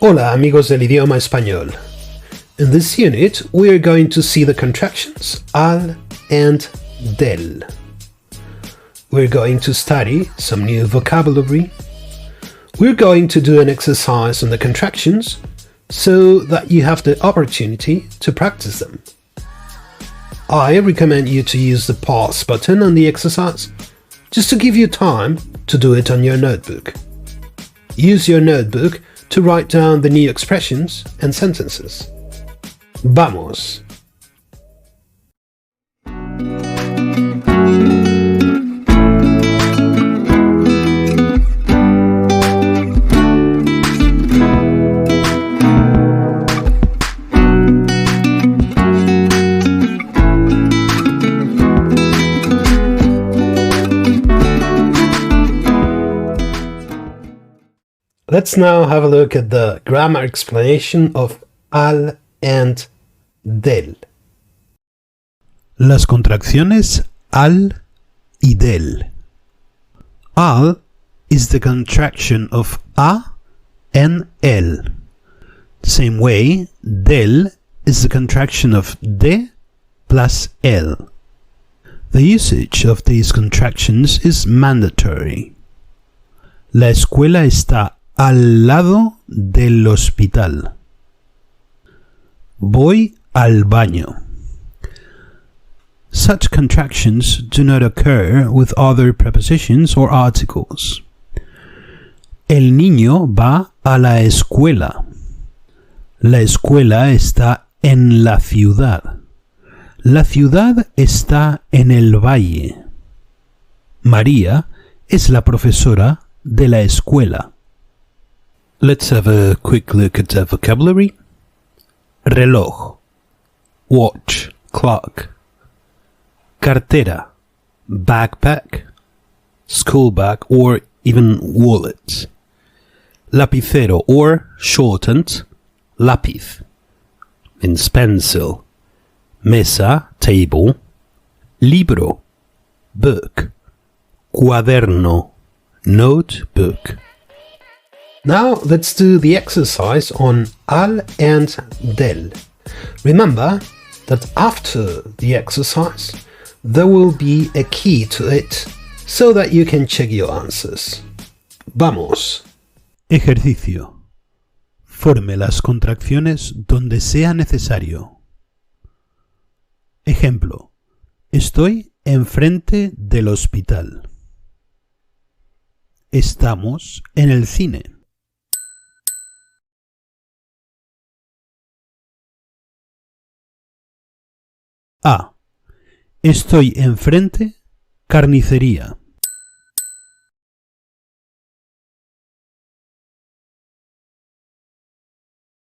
Hola amigos del idioma español. In this unit, we are going to see the contractions al and del. We're going to study some new vocabulary. We're going to do an exercise on the contractions so that you have the opportunity to practice them. I recommend you to use the pause button on the exercise just to give you time to do it on your notebook. Use your notebook to write down the new expressions and sentences. Vamos! Let's now have a look at the grammar explanation of al and del. Las contracciones al y del. Al is the contraction of a and el. Same way, del is the contraction of de plus el. The usage of these contractions is mandatory. La escuela está al lado del hospital. Voy al baño. Such contractions do not occur with other prepositions or articles. El niño va a la escuela. La escuela está en la ciudad. La ciudad está en el valle. María es la profesora de la escuela. Let's have a quick look at the vocabulary. Reloj, watch, clock. Cartera, backpack, school bag or even wallet. Lapicero or shortened, lápiz. Means pencil. Mesa, table. Libro, book. Cuaderno, notebook. Now let's do the exercise on al and del. Remember that after the exercise there will be a key to it so that you can check your answers. Vamos. Ejercicio. Forme las contracciones donde sea necesario. Ejemplo. Estoy enfrente del hospital. Estamos en el cine. A. Estoy enfrente, carnicería.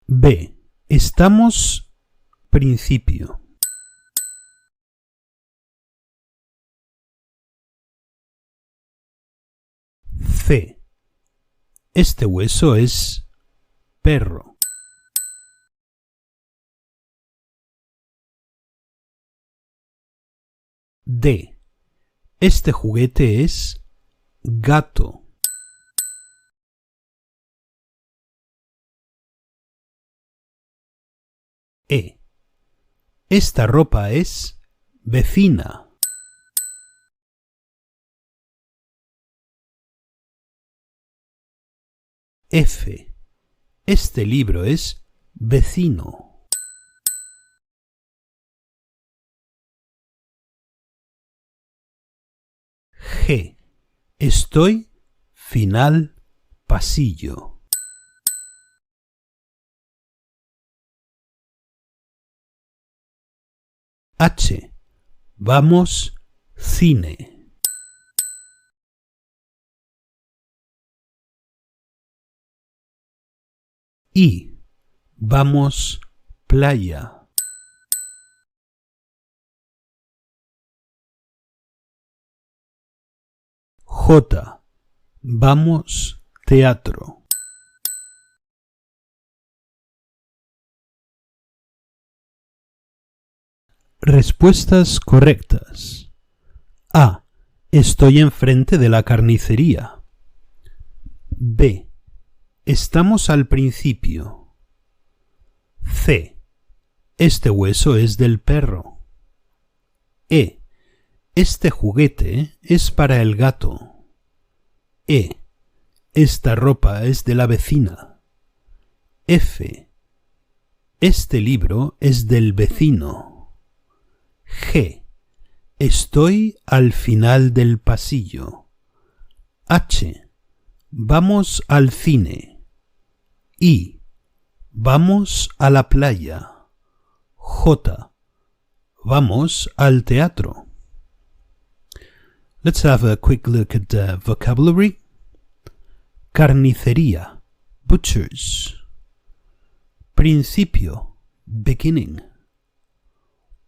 B. Estamos, principio. C. Este hueso es perro. D. Este juguete es gato. E. Esta ropa es vecina. F. Este libro es vecino. G. Estoy final pasillo. H. Vamos cine. I. Vamos playa. J. Vamos teatro. Respuestas correctas. A. Estoy enfrente de la carnicería. B. Estamos al principio. C. Este hueso es del perro. E. Este juguete es para el gato. E. Esta ropa es de la vecina. F. Este libro es del vecino. G. Estoy al final del pasillo. H. Vamos al cine. I. Vamos a la playa. J. Vamos al teatro. Let's have a quick look at the vocabulary. Carnicería, butchers. Principio, beginning.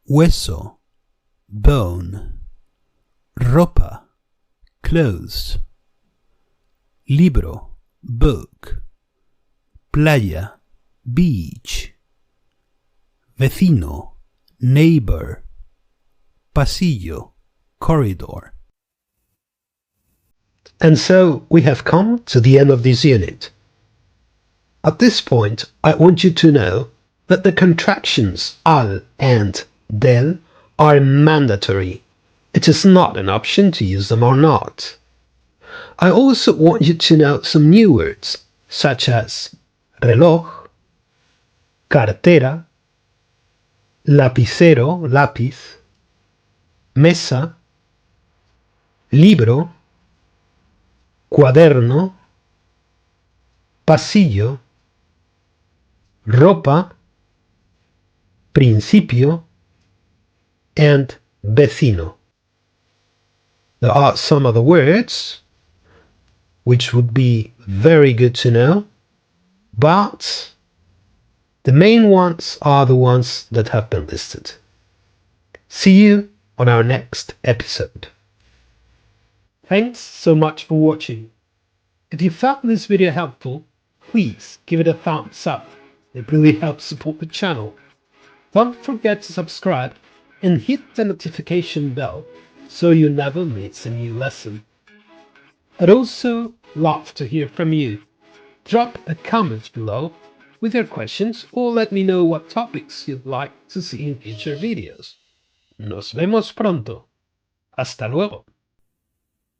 Hueso, bone. Ropa, clothes. Libro, book. Playa, beach. Vecino, neighbor. Pasillo, corridor. And so we have come to the end of this unit. At this point, I want you to know that the contractions al and del are mandatory. It is not an option to use them or not. I also want you to know some new words, such as reloj, cartera, lapicero, lápiz, mesa, libro, cuaderno, pasillo, ropa, principio, and vecino. There are some other words which would be very good to know, but the main ones are the ones that have been listed. See you on our next episode. Thanks so much for watching. If you found this video helpful, please give it a thumbs up. It really helps support the channel. Don't forget to subscribe and hit the notification bell so you never miss a new lesson. I'd also love to hear from you. Drop a comment below with your questions or let me know what topics you'd like to see in future videos. Nos vemos pronto. Hasta luego.